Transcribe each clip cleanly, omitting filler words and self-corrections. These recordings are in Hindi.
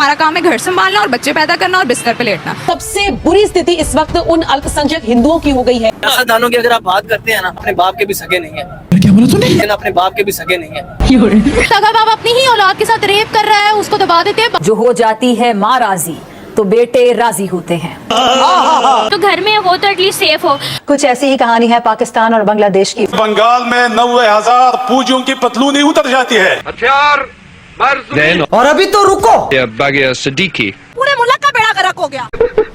हमारा काम है घर संभालना और बच्चे पैदा करना और बिस्तर पे लेटना। सबसे बुरी स्थिति इस वक्त उन अल्पसंख्यक हिंदुओं की हो गई है। सियासतदानों की अगर आप बात करते हैं ना, अपने बाप के भी सगे नहीं है। क्या बोला तूने? लेकिन अपने बाप के भी सगे नहीं है। सगा बाप अपनी ही औलाद के साथ रेप कर रहा है, उसको दबा देते हैं। जो हो जाती है माँ राजी तो बेटे राजी होते हैं। तो घर में वो तो एटलीस्ट सेफ हो। कुछ ऐसी ही कहानी है पाकिस्तान और बांग्लादेश की। बंगाल में 90,000 फौजियों की पतलूनी उतर जाती है। हथियार और अभी तो रुको, बागिया सिद्दीकी पूरे मुल्क का बेड़ा गर्क हो गया।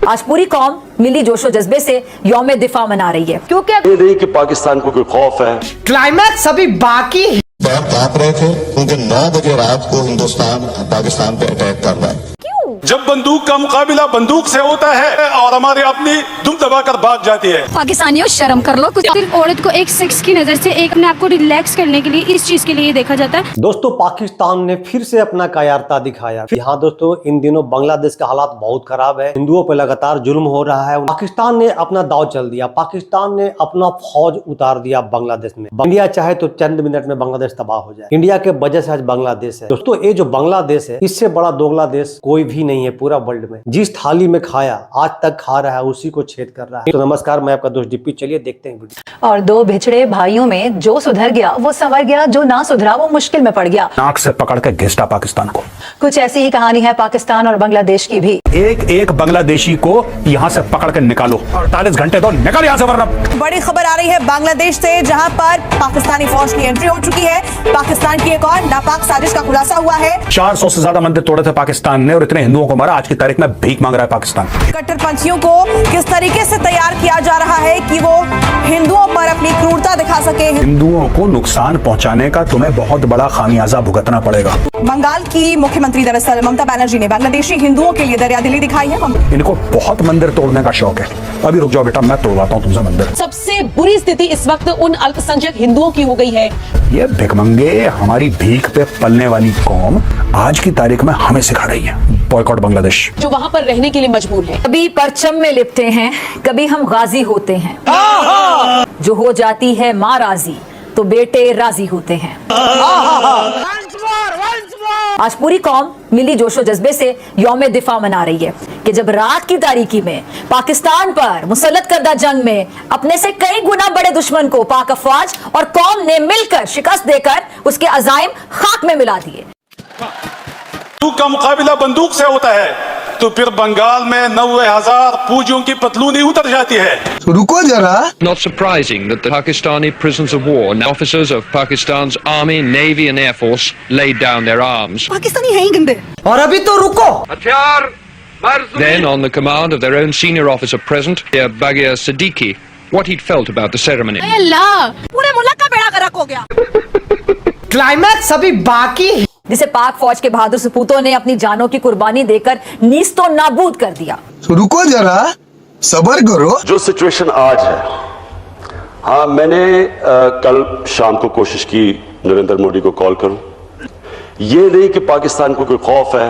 आज पूरी कौम मिली जोशो जज्बे से यौम दिफा मना रही है, क्योंकि ये नहीं कि पाकिस्तान को कोई खौफ है। क्लाइमैक्स अभी बाकी है। कांप रहे थे क्योंकि 9 बजे रात को हिंदुस्तान पाकिस्तान पे अटैक कर रहा है। जब बंदूक का मुकाबला बंदूक से होता है और हमारी अपनी दुम दबाकर भाग जाती है। पाकिस्तानियों शर्म कर लो। कुछ सिर्फ औरत को एक सेक्स की नजर से एक अपने आप को रिलैक्स करने के लिए इस चीज के लिए देखा जाता है। दोस्तों, पाकिस्तान ने फिर से अपना कायरता दिखाया। यहाँ दोस्तों, इन दिनों बांग्लादेश का हालात बहुत खराब है। हिंदुओं पर लगातार जुल्म हो रहा है। पाकिस्तान ने अपना दाव चल दिया। पाकिस्तान ने अपना फौज उतार दिया बांग्लादेश में। इंडिया चाहे तो चंद मिनट में बांग्लादेश तबाह हो जाए। इंडिया के वजह से आज बांग्लादेश है। दोस्तों, ये जो बांग्लादेश है, इससे बड़ा दोगला देश कोई भी नहीं है पूरा वर्ल्ड में। जिस थाली में खाया आज तक खा रहा है, उसी को छेद कर रहा है। तो नमस्कार, मैं आपका दोस्त डिप्पी। चलिए देखते हैं वीडियो। और दो बिछड़े भाइयों में जो सुधर गया वो संवर गया, जो ना सुधरा वो मुश्किल में पड़ गया। नाक से पकड़ के घिसटा पाकिस्तान को। कुछ ऐसी ही कहानी है पाकिस्तान और बांग्लादेश की भी। एक एक बांग्लादेशी को यहाँ से पकड़ के निकालो। 48 घंटे तो निकाल यहाँ से, वरना। बड़ी खबर आ रही है बांग्लादेश से, जहां पर पाकिस्तानी फौज की एंट्री हो चुकी है। पाकिस्तान की एक और नापाक साजिश का खुलासा हुआ है। 400 से ज्यादा मंदिर तोड़े थे पाकिस्तान ने और इतने हिंदुओं को मारा। आज की तारीख में भीख मांग रहा है पाकिस्तान। कट्टरपंथियों को किस तरीके से तैयार किया जा रहा है कि वो हिंदुओं पर अपनी क्रूरता दिखा सके। हिंदुओं को नुकसान पहुंचाने का तुम्हें बहुत बड़ा खामियाजा भुगतना पड़ेगा। बंगाल की मुख्यमंत्री दरअसल ममता बनर्जी ने बांग्लादेशी हिंदुओं के लिए दरियादिली दिखाई है। इनको बहुत मंदिर तोड़ने का शौक है। अभी रुक जाओ बेटा, मैं तोड़वाता हूँ तुमसे मंदिर। सबसे बुरी स्थिति इस वक्त उन अल्पसंख्यक हिंदुओं की हो गई है। ये भिखमंगे, हमारी भीख पे पलने वाली कौम आज की तारीख में हमें सिखा रही है बॉयकॉट बांग्लादेश। जो वहाँ पर रहने के लिए मजबूर है। कभी परचम में लिपटे हैं, कभी हम गाजी होते हैं। जो हो जाती है माँ राजी तो बेटे राजी होते हैं। आज पूरी कौम मिली जोशो जज्बे से यौम दिफा मना रही है कि जब रात की तारीकी में पाकिस्तान पर मुसल्लत करदा जंग में अपने से कई गुना बड़े दुश्मन को पाक अफवाज और कौम ने मिलकर शिकस्त देकर उसके अजाइम खाक में मिला दिए। बंदूक का मुकाबला बंदूक से होता है तो फिर बंगाल में 90,000 फौजियों की पतलूनी उतर जाती है। रुको जरा। Not surprising that the Pakistani prisoners of war and officers of Pakistan's army, navy and air force laid down their arms. Pakistani है ही गंदे। और अभी तो रुको, हथियार Then, on the command of their own senior officer present, Bagia Siddiqui, what he'd felt about the ceremony. अल्लाह, पूरे मुल्क का बेड़ा गर्क हो गया। क्लाइमैक्स अभी बाकी है। जिसे पाक फौज के बहादुर सपूतों ने अपनी जानों की कुर्बानी देकर नीस्तो नाबूद कर दिया। रुको जरा, सब्र करो। जो सिचुएशन आज है, हाँ, मैंने कल शाम को कोशिश की नरेंद्र मोदी को कॉल करूं। ये नहीं कि पाकिस्तान को कोई खौफ है,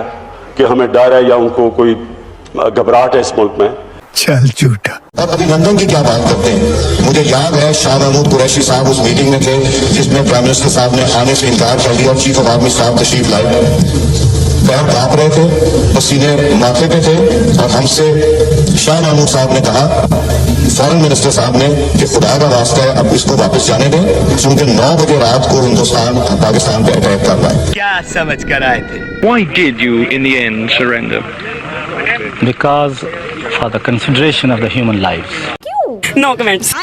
कि हमें डर है या उनको कोई घबराहट है इस मुल्क में। चल झूठा। अब अभिनंदन की क्या बात करते हैं। मुझे याद है शाह महमूद कुरैशी साहब उस मीटिंग में थे जिसमें प्राइम मिनिस्टर साहब ने आने से इनकार कर दिया और चीफ ऑफ आर्मी साहब तशरीफ लाए। पैर कांप रहे थे, पसीने माथे पे थे और हमसे शाह महमूद साहब ने कहा, फॉरेन मिनिस्टर साहब ने, कि खुदा का वास्ता है अब इसको वापस जाने दें क्योंकि 9 बजे रात को हिंदुस्तान पाकिस्तान पे अटैक कर रहा है। क्या समझ कर आए थे? Why did you, in the end, surrender? Because for the consideration of the human lives. No comments.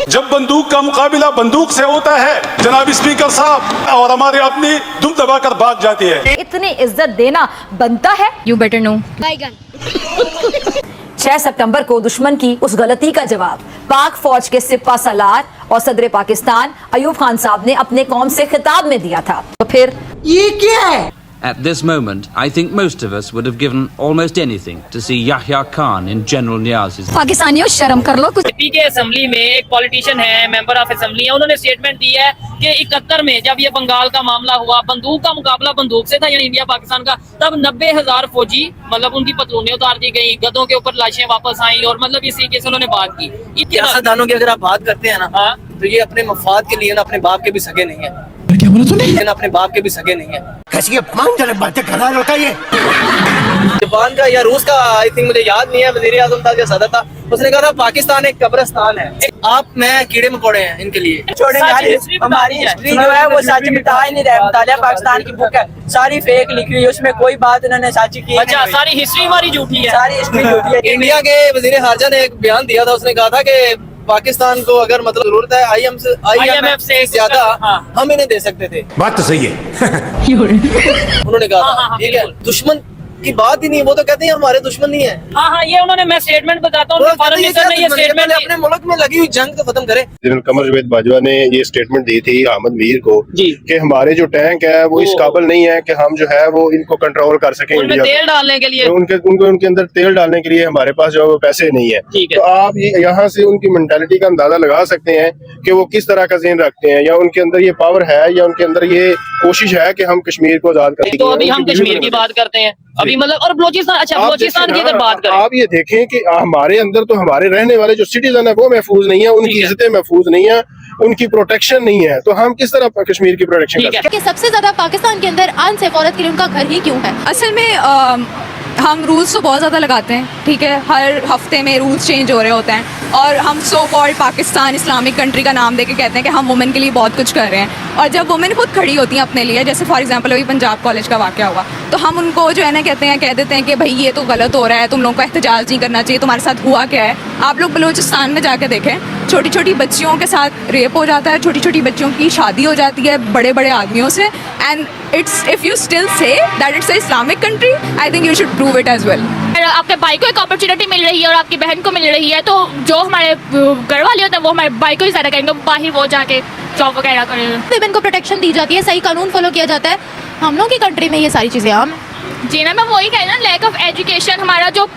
जब बंदूक का मुकाबला बंदूक से होता है जनाब स्पीकर साहब, और हमारी अपनी दुम दबाकर भाग जाती है। इतनी इज्जत देना बनता है। You better know. 6 सितंबर को दुश्मन की उस गलती का जवाब पाक फौज के सिपा सालार और सदर पाकिस्तान अयूब खान साहब ने अपने कौम से खिताब में दिया था। तो फिर ये क्या है? At this moment, I think most of us would have given almost anything to see Yahya Khan in General Niaz's. पाकिस्तानियों शर्म कर लो। कुछ यूपी के असेंबली में एक पॉलिटिशियन है, मेंबर ऑफ असेंबली है, उन्होंने स्टेटमेंट दी है कि 71 में जब ये बंगाल का मामला हुआ, बंदूक का मुकाबला बंदूक से था, यानी इंडिया पाकिस्तान का, तब 90,000 फौजी, मतलब उनकी पतलूनें उतार दी गई, गधों के ऊपर लाशें वापस आई, और मतलब इस तरीके से उन्होंने बात की। सियासतदानों की अगर आप बात करते हैं ना, तो ये अपने मफाद के लिए ना अपने बाप के भी सगे नहीं है। क्या बोला तूने? लेकिन अपने बाप के भी सगे नहीं है। कैसी अपमानजनक बातें कर रहा है लड़का ये। जापान का या रूस का आई थिंक मुझे याद नहीं है, वजीर आजम था या सदर था, उसने कहा था पाकिस्तान एक कब्रिस्तान है। आप मैं कीड़े मकोड़े हैं इनके लिए। हमारी हिस्ट्री जो है वो सच बता ही नहीं रहा। मुतालिया पाकिस्तान की बुक है, सारी फेक लिखी हुई है, उसमें कोई बात इन्होंने सच की। अच्छा, सारी हिस्ट्री हमारी झूठी है। सारी हिस्ट्री झूठी है। इंडिया के वजीर खारजा ने एक बयान दिया था, उसने कहा था कि पाकिस्तान को अगर मतलब जरूरत है IMF से ज्यादा हम इन्हें दे सकते थे। बात तो सही है। उन्होंने कहा ठीक है, दुश्मन की बात ही नहीं, वो तो कहते हैं हमारे दुश्मन नहीं है। हाँ, ये उन्होंने, मैं स्टेटमेंट बताता हूँ, फॉरेन मिनिस्टर ने ये स्टेटमेंट अपने मुल्क में लगी हुई जंग को खत्म करे। जनरल कमर जावेद बाजवा ने ये स्टेटमेंट दी थी अहमद मीर को कि हमारे जो टैंक है वो इस काबिल नहीं है कि हम जो है वो इनको कंट्रोल कर सकें। उनमें तेल डालने के लिए उनके अंदर तेल डालने के लिए हमारे पास जो है वो पैसे नहीं है। तो आप यहाँ से उनकी मेंटालिटी का अंदाजा लगा सकते हैं कि वो किस तरह का ज़हन रखते हैं, या उनके अंदर ये पावर है या उनके अंदर ये कोशिश है कि हम कश्मीर को आजाद करें। तो अभी हम कश्मीर की बात करते हैं अभी, मतलब, और बलूचिस्तान। अच्छा, बलूचिस्तान की अगर बात करें, आप ये देखें कि हमारे अंदर तो हमारे रहने वाले जो सिटीजन है वो महफूज नहीं है, उनकी इज्जतें महफूज नहीं है, उनकी प्रोटेक्शन नहीं है, तो हम किस तरह कश्मीर की प्रोटेक्शन कर सकते हैं? सबसे ज्यादा पाकिस्तान के अंदर अनसेफ औरत के लिए उनका घर ही क्यों है? असल में हम रूल्स तो बहुत ज़्यादा लगाते हैं, ठीक है, हर हफ्ते में रूल्स चेंज हो रहे होते हैं, और हम so called Pakistan Islamic country का नाम देके कहते हैं कि हम वुमेन के लिए बहुत कुछ कर रहे हैं। और जब वुमेन खुद खड़ी होती हैं अपने लिए, जैसे फॉर एग्जांपल अभी पंजाब कॉलेज का वाक़या हुआ, तो हम उनको जो है ना कह देते हैं कि भाई ये तो गलत हो रहा है, तुम लोगों को एहतजाज नहीं करना चाहिए, तुम्हारे साथ हुआ क्या है। आप लोग बलूचिस्तान में जाके देखें, छोटी छोटी बच्चियों के साथ रेप हो जाता है, छोटी छोटी बच्चियों की शादी हो जाती है बड़े बड़े आदमियों से, and it's if you still say that it's a Islamic country, I think you should prove it as well. आपके भाई को एक अपॉर्चुनिटी मिल रही है और आपकी बहन को मिल रही है, तो जो हमारे घर वाले होते हैं वो हमारे भाई को ही ज़्यादा कहेंगे, बाहर वो जाके जॉब वगैरह करें। वुमेन को प्रोटेक्शन दी जाती है, सही कानून फॉलो किया जाता है, हम लोग की कंट्री में ये सारी चीज़ें आम है। जी ना, मैं वही कह रही ना, लैक ऑफ एजुकेशन, हमारा जो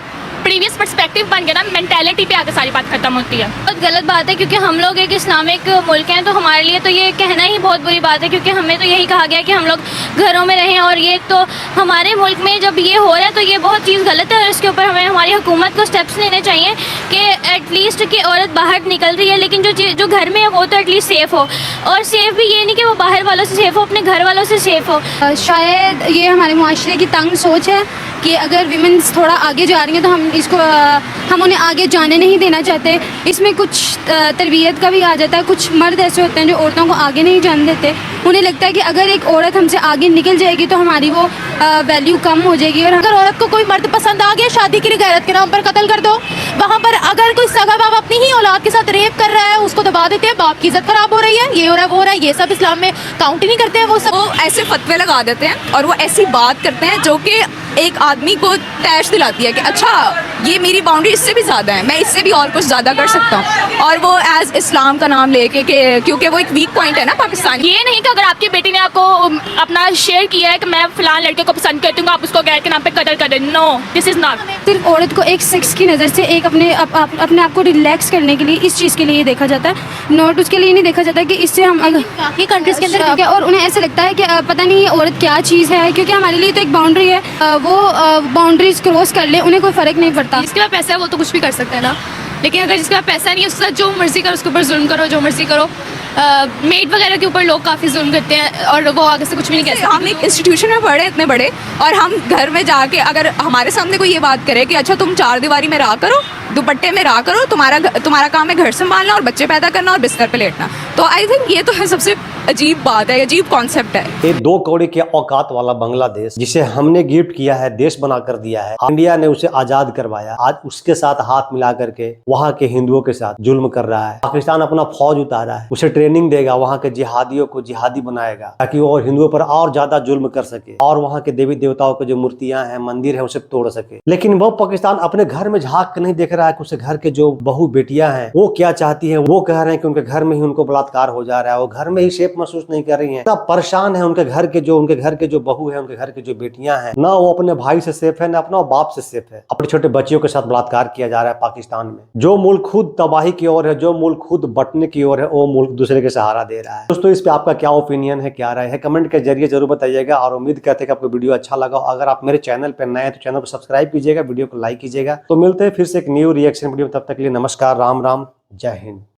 प्रीवियस पर्सपेक्टिव बन गया ना, मेंटालिटी पे आके सारी बात खत्म होती है। बहुत गलत बात है, क्योंकि हम लोग एक इस्लामिक मुल्क हैं, तो हमारे लिए तो ये कहना ही बहुत बुरी बात है, क्योंकि हमें तो यही कहा गया कि हम लोग घरों में रहें, और ये तो हमारे मुल्क में जब ये हो रहा है तो ये बहुत चीज़ गलत है, और इसके ऊपर हमें हमारी हुकूमत को स्टेप्स लेने चाहिए कि एटलीस्ट कि औरत बाहर निकल रही है, लेकिन जो घर में है वो तो एटलीस्ट सेफ़ हो, और सेफ़ भी ये नहीं कि वो बाहर वालों से सेफ़ हो, अपने घर वालों से सेफ़ हो। शायद ये हमारे मुआशरे की तंग सोच है कि अगर विमेंस थोड़ा आगे जा रही हैं तो हम उन्हें आगे जाने नहीं देना चाहते। इसमें कुछ तरबियत का भी आ जाता है, कुछ मर्द ऐसे होते हैं जो औरतों को आगे नहीं जाने देते, उन्हें लगता है कि अगर एक औरत हमसे आगे निकल जाएगी तो हमारी वो वैल्यू कम हो जाएगी, और अगर औरत को कोई मर्द पसंद आ गया, शादी की गैरत के नाम पर कत्ल कर दो। वहाँ पर अगर कोई सगा बाप अपनी ही औलाद के साथ रेप कर रहा है, उसको दबा देते हैं, बाप की इज्जत खराब हो रही है, ये हो रहा है वो हो रहा है, ये सब इस्लाम में काउंट ही नहीं करते हैं। वो सब ऐसे फतवे लगा देते हैं और वो ऐसी बात करते हैं जो कि एक आदमी को तैश दिलाती है कि अच्छा ये मेरी बाउंड्री इससे भी ज़्यादा है, मैं इससे भी और कुछ ज़्यादा कर सकता हूँ, और वो एज इस्लाम का नाम लेके क्योंकि वो एक वीक पॉइंट है ना पाकिस्तान। ये नहीं कि अगर आपकी बेटी ने आपको अपना शेयर किया है कि मैं फलां लड़के को पसंद करती हूँ, आप उसको गैर के नाम पे कदर कर दें। No, this is not. सिर्फ औरत को एक सेक्स की नज़र से एक अपने आप को रिलैक्स करने के लिए इस चीज़ के लिए देखा जाता है, नॉट उसके लिए नहीं देखा जाता कि इससे हम बाकी कंट्रीज़ के अंदर ठीक है, और उन्हें ऐसा लगता है कि पता नहीं ये औरत क्या चीज़ है, क्योंकि हमारे लिए तो एक बाउंड्री है, वो बाउंड्रीज क्रॉस कर ले, उन्हें कोई फ़र्क नहीं पड़ता। जिसके पास पैसा है वो तो कुछ भी कर सकता है ना, लेकिन अगर जिसके पास पैसा नहीं है उसके साथ जो मर्जी करो, उसके ऊपर जुल्म करो, जो मर्जी करो। मेड वगैरह के ऊपर लोग काफ़ी जुल्म करते हैं और वो आगे से कुछ भी नहीं कह सकते। हम एक इंस्टीट्यूशन में पढ़े इतने बड़े, और हम घर में जाके अगर हमारे सामने कोई ये बात करे कि अच्छा तुम चार दीवारी में रहा करो, दुपट्टे में रहा करो, तुम्हारा काम है घर संभालना और बच्चे पैदा करना और बिस्तर पे लेटना, तो आई थिंक ये तो है सबसे अजीब बात है, अजीब कॉन्सेप्ट है। ये 2 कौड़ी के औकात वाला बांग्लादेश जिसे हमने गिफ्ट किया है, देश बना कर दिया है, इंडिया ने उसे आजाद करवाया, आज उसके साथ हाथ मिला करके वहाँ के हिंदुओं के साथ जुल्म कर रहा है। पाकिस्तान अपना फौज उतारा है, उसे ट्रेनिंग देगा, वहाँ के जिहादियों को जिहादी बनाएगा ताकि वो हिंदुओं पर और ज्यादा जुल्म कर सके, और वहाँ के देवी देवताओं के जो मूर्तियां हैं, मंदिर है, उसे तोड़ सके। लेकिन वो पाकिस्तान अपने घर में झांक के नहीं देख रहा है कि उसे घर के जो बहू बेटियां हैं वो क्या चाहती हैं। वो कह रहे हैं कि उनके घर में ही उनको बलात्कार हो जा रहा है, वो घर में ही सेफ महसूस नहीं कर रही हैं। सब परेशान है, उनके घर के जो बहू है, उनके घर के जो बेटियां हैं, ना वो अपने भाई से सेफ है, ना अपना बाप से सेफ है। अपने छोटे बच्चियों के साथ बलात्कार किया जा रहा है पाकिस्तान में। जो मुल्क खुद तबाही की ओर है, जो मुल्क खुद बटने की ओर है, वो मुल्क दूसरे के सहारा दे रहा है। दोस्तों, इस पे आपका क्या ओपिनियन है, क्या राय है, कमेंट के जरिए जरूर बताइएगा, और उम्मीद करते हैं कि आपको वीडियो अच्छा लगा। अगर आप मेरे चैनल पर नए हैं तो चैनल को सब्सक्राइब कीजिएगा, वीडियो को लाइक कीजिएगा। तो मिलते हैं फिर से एक न्यू रिएक्शन वीडियो, तब तक के लिए नमस्कार, राम राम, जय हिंद।